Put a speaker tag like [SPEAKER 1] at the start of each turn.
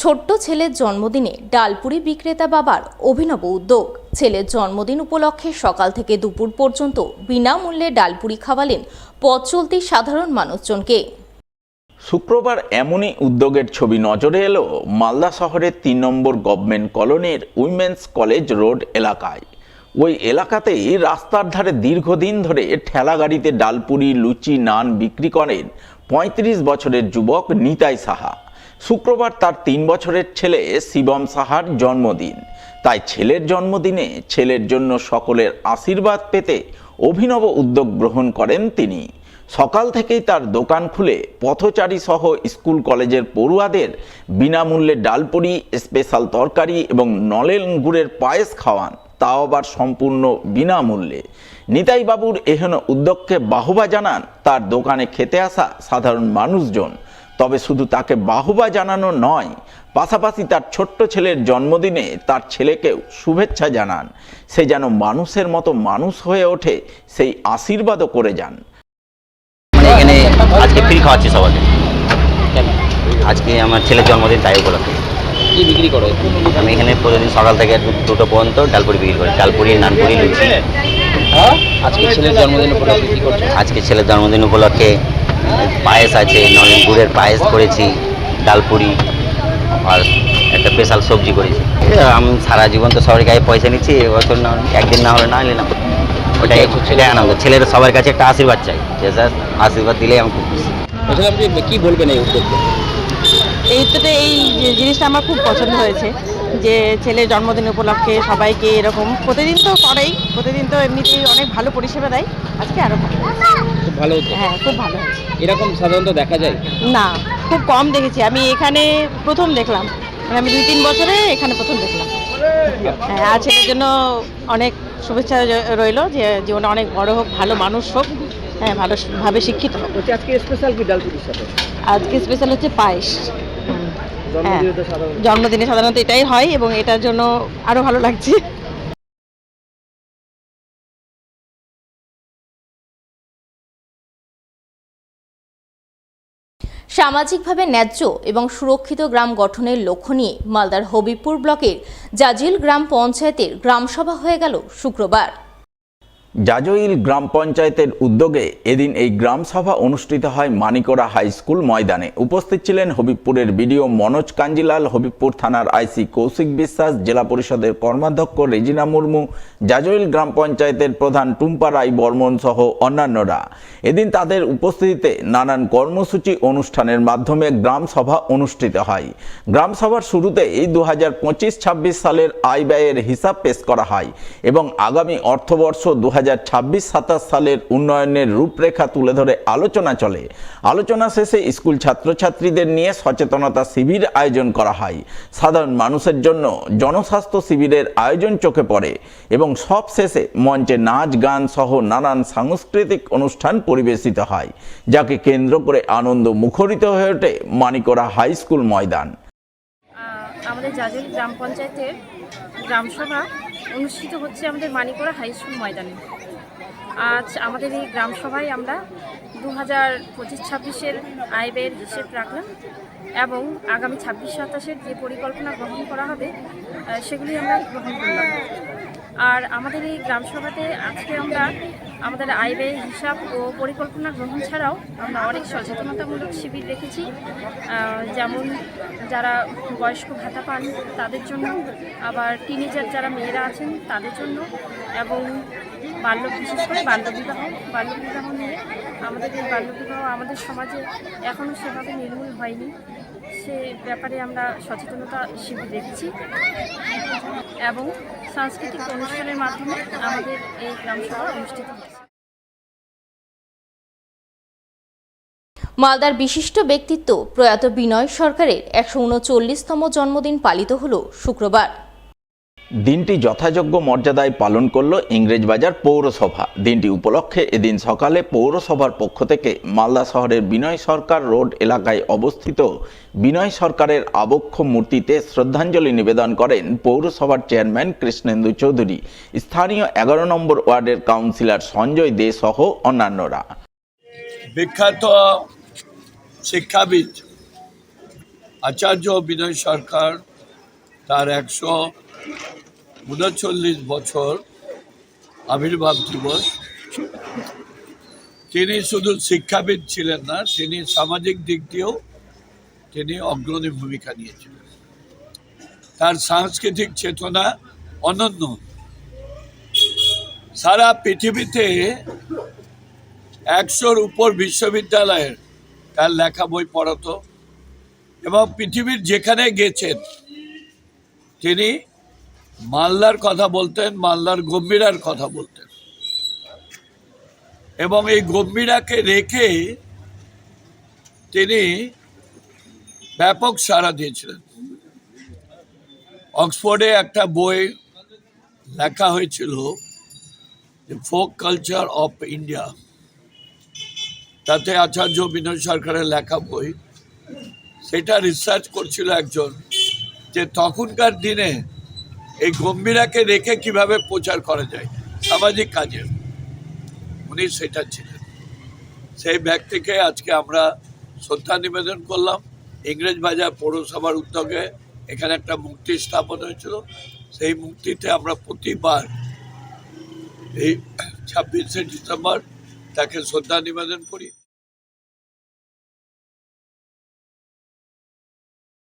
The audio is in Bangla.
[SPEAKER 1] ছোট্ট ছেলের জন্মদিনে ডালপুরি বিক্রেতা বাবার অভিনব উদ্যোগ। ছেলের জন্মদিন উপলক্ষে সকাল থেকে দুপুর পর্যন্ত বিনামূল্যে ডালপুরি খাওয়ালেন পথ চলতি সাধারণ মানুষজনকে।
[SPEAKER 2] শুক্রবার এমনই উদ্যোগের ছবি নজরে এলো মালদা শহরের ৩ নম্বর গভর্নমেন্ট কলোনির উইমেন্স কলেজ রোড এলাকায়। ওই এলাকাতেই রাস্তার ধারে দীর্ঘদিন ধরে ঠেলা গাড়িতে ডালপুরি, লুচি, নান বিক্রি করেন ৩৫ বছরের যুবক নিতাই সাহা। শুক্রবার তার ৩ বছরের ছেলে শিবম সাহার জন্মদিন, তাই ছেলের জন্মদিনে ছেলের জন্য সকলের আশীর্বাদ পেতে অভিনব উদ্যোগ গ্রহণ করেন তিনি। সকাল থেকেই তার দোকান খুলে পথচারী সহ স্কুল কলেজের পড়ুয়াদের বিনামূল্যে ডালপুরি, স্পেশাল তরকারি এবং নলেন গুড়ের পায়েস খাওয়ান, তাও আবার সম্পূর্ণ বিনামূল্যে। নিতাই বাবুর এহেন উদ্যোগকে বাহবা জানান তার দোকানে খেতে আসা সাধারণ মানুষজন। তবে শুধু তাকে বাহবা জানানো নয়, পাশাপাশি তার ছোট্ট ছেলের জন্মদিনে তার ছেলেকেও শুভেচ্ছা জানান। সে যেন মানুষের মতো মানুষ হয়ে ওঠে, সেই আশীর্বাদও করে যান।
[SPEAKER 3] এখানে আজকে ফ্রি খাওয়াচ্ছি সবাইকে। আজকে আমার ছেলের জন্মদিন, তাই উপলক্ষে।
[SPEAKER 4] কি বিক্রি করো?
[SPEAKER 3] আমি এখানে প্রতিদিন সকাল থেকে 2টো পর্যন্ত ডালপুরি বিক্রি করি। ডালপুরি, নানপুরি, লুচি।
[SPEAKER 4] আজকে ছেলের জন্মদিন উপলক্ষে কি করছো?
[SPEAKER 3] আজকে ছেলের জন্মদিন উপলক্ষে পায়েস আছে, নলেন গুড়ের পায়েস করেছি, ডালপুরি আর একটা স্পেশাল সবজি করেছি। আমি সারা জীবন তো সবার কাছে পয়সা নিচ্ছি, এবছর না একদিন না হলে না নিলাম। ওটাই আনন্দ। ছেলের সবার কাছে একটা আশীর্বাদ চাই, যে স্যার আশীর্বাদ দিলেই আমি খুব খুশি।
[SPEAKER 4] আসলে আপনি কি বলবেন এই উদ্যোগকে?
[SPEAKER 5] এই জিনিসটা আমার খুব পছন্দ হয়েছে, যে ছেলের জন্মদিন উপলক্ষে সবাইকে এরকম প্রতিদিন তো করেই, প্রতিদিন তো এমনিতেই অনেক ভালো পরিষেবা দেয়, আজকে আরও ভালো।
[SPEAKER 4] খুব ভালো উদ্যোগ।
[SPEAKER 5] হ্যাঁ, খুব ভালো হয়েছে।
[SPEAKER 4] এরকম সাধারণত দেখা যায়
[SPEAKER 5] না, খুব কম দেখেছি। আমি এখানে প্রথম দেখলাম, মানে আমি 2-3 বছরে এখানে প্রথম দেখলাম। হ্যাঁ, আর ছেলের জন্য অনেক শুভেচ্ছা রইল, যে জীবনে অনেক বড় হোক, ভালো মানুষ হোক, হ্যাঁ, ভালোভাবে শিক্ষিত হোক।
[SPEAKER 4] আজকে স্পেশাল কি ডালপুরির সাথে?
[SPEAKER 5] আজকে স্পেশাল হচ্ছে পায়েস। হ্যাঁ, জন্মদিনে সাধারণত এটাই হয় এবং এটার জন্য আরো ভালো লাগছে।
[SPEAKER 1] সামাজিকভাবে ন্যায্য এবং সুরক্ষিত গ্রাম গঠনের লক্ষ্য নিয়ে মালদার হবিবপুর ব্লকের জাজিল গ্রাম পঞ্চায়েতের গ্রামসভা হয়ে গেল শুক্রবার।
[SPEAKER 2] জাজইল গ্রাম পঞ্চায়েতের উদ্যোগে এদিন এই গ্রামসভা অনুষ্ঠিত হয় মানিকোড়া হাই স্কুল ময়দানে। উপস্থিত ছিলেন হবিবপুরের বিডিও মনোজ কাঞ্জিলাল, হবিবপুর থানার আইসি কৌশিক বিশ্বাস, জেলা পরিষদের কর্মাধ্যক্ষ রেজিনা মুর্মু, জাজইল গ্রাম পঞ্চায়েতের প্রধান টুম্পা রায় বর্মন সহ অন্যান্যরা। এদিন তাদের উপস্থিতিতে নানান কর্মসূচি অনুষ্ঠানের মাধ্যমে গ্রামসভা অনুষ্ঠিত হয়। গ্রামসভার শুরুতেই 2025-26 সালের আয় ব্যয়ের হিসাব পেশ করা হয় এবং আগামী অর্থবর্ষ 2026-27 সালের উন্নয়নের রূপরেখা তুলে ধরে আলোচনা চলে। আলোচনা শেষে স্কুল ছাত্রছাত্রীদের নিয়ে সচেতনতা শিবির আয়োজন করা হয়। সাধারণ মানুষের জন্য জনস্বাস্থ্য শিবিরের আয়োজন চোখে পড়ে এবং সব শেষে মঞ্চে নাচ, গান সহ নানান সাংস্কৃতিক অনুষ্ঠান পরিবেশিত হয়, যাকে কেন্দ্র করে আনন্দ মুখরিত হয়ে ওঠে মানিকোড়া হাই স্কুল ময়দান।
[SPEAKER 6] আমাদের জাজইল গ্রাম পঞ্চায়েতের গ্রামসভা অনুষ্ঠিত হচ্ছে আমাদের মানিকোড়া হাই স্কুল ময়দানে। আজ আমাদের এই গ্রামসভায় আমরা 2025-26-এর আয় ব্যয়ের হিসেব রাখলাম এবং আগামী 26-27-এর যে পরিকল্পনা গ্রহণ করা হবে সেগুলি আমরা গ্রহণ করলাম। আর আমাদের এই গ্রামসভাতে আজকে আমরা আমাদের আয় ব্যয়ের হিসাব ও পরিকল্পনা গ্রহণ ছাড়াও আমরা অনেক সচেতনতামূলক শিবির রেখেছি, যেমন যারা বয়স্ক ভাতা পান তাদের জন্য, আবার টিনেজার যারা মেয়েরা আছেন তাদের জন্য, এবং বিশেষ করে বাল্যবিবাহ নিয়ে। আমাদের এই বাল্যবিবাহ আমাদের সমাজে এখনও সেভাবে নির্মূল হয়নি, সে ব্যাপারে আমরা সচেতনতা শিবির রেখেছি এবং সাংস্কৃতিক অনুষ্ঠানের মাধ্যমে আমাদের এই গ্রামসভা অনুষ্ঠিত হচ্ছে।
[SPEAKER 1] মালদার বিশিষ্ট ব্যক্তিত্ব প্রয়াত বিনয় সরকারের 139তম জন্মদিন পালিত হল শুক্রবার।
[SPEAKER 2] দিনটি যথাযোগ্য মর্যাদায় পালন করল ইংরেজবাজার পৌরসভা। দিনটি উপলক্ষে এদিন সকালে পৌরসভার পক্ষ থেকে মালদা শহরের বিনয় সরকার রোড এলাকায় অবস্থিত বিনয় সরকারের আবক্ষ মূর্তিতে শ্রদ্ধাঞ্জলি নিবেদন করেন পৌরসভার চেয়ারম্যান কৃষ্ণেন্দু চৌধুরী, স্থানীয় 11 নম্বর ওয়ার্ডের কাউন্সিলর সঞ্জয় দে সহ অন্যান্যরা।
[SPEAKER 7] বিখ্যাত শিক্ষাবিদ আচার্য বিনয় সরকার তার 139 বছর আবির্ভাব দিবস। তিনি শুধু শিক্ষাবিদ ছিলেন না, তিনি সামাজিক দিক দিয়েও তিনি অগ্রণী ভূমিকা নিয়েছিলেন। তার সাংস্কৃতিক চেতনা অনন্য। সারা পৃথিবীতে 100-র উপর বিশ্ববিদ্যালয়ের তার লেখা বই পড়াতো এবং পৃথিবীর যেখানে গেছেন তিনি মালদার কথা বলতেন, মালদার গম্ভীরার কথা বলতেন এবং এই গম্ভীরাকে রেখে তিনি ব্যাপক সাড়া দিয়েছিলেন। অক্সফোর্ডে একটা বই লেখা হয়েছিল, the folk culture of India. তাতে আচার্য বিনয় সরকারের লেখা বই, সেটা রিসার্চ করছিল একজন, যে তখনকার দিনে এই গম্ভীরাকে রেখে কিভাবে প্রচার করা যায় সামাজিক কাজে। উনি সেটা ছিলেন। সেই ব্যক্তিকে আজকে আমরা শ্রদ্ধা নিবেদন করলাম। ইংরেজবাজার পৌরসভার উদ্যোগে এখানে একটা মূর্তি স্থাপন হয়েছিল। সেই মূর্তিতে আমরা প্রতিবার এই 26শে ডিসেম্বর তাকে শ্রদ্ধা নিবেদন করি।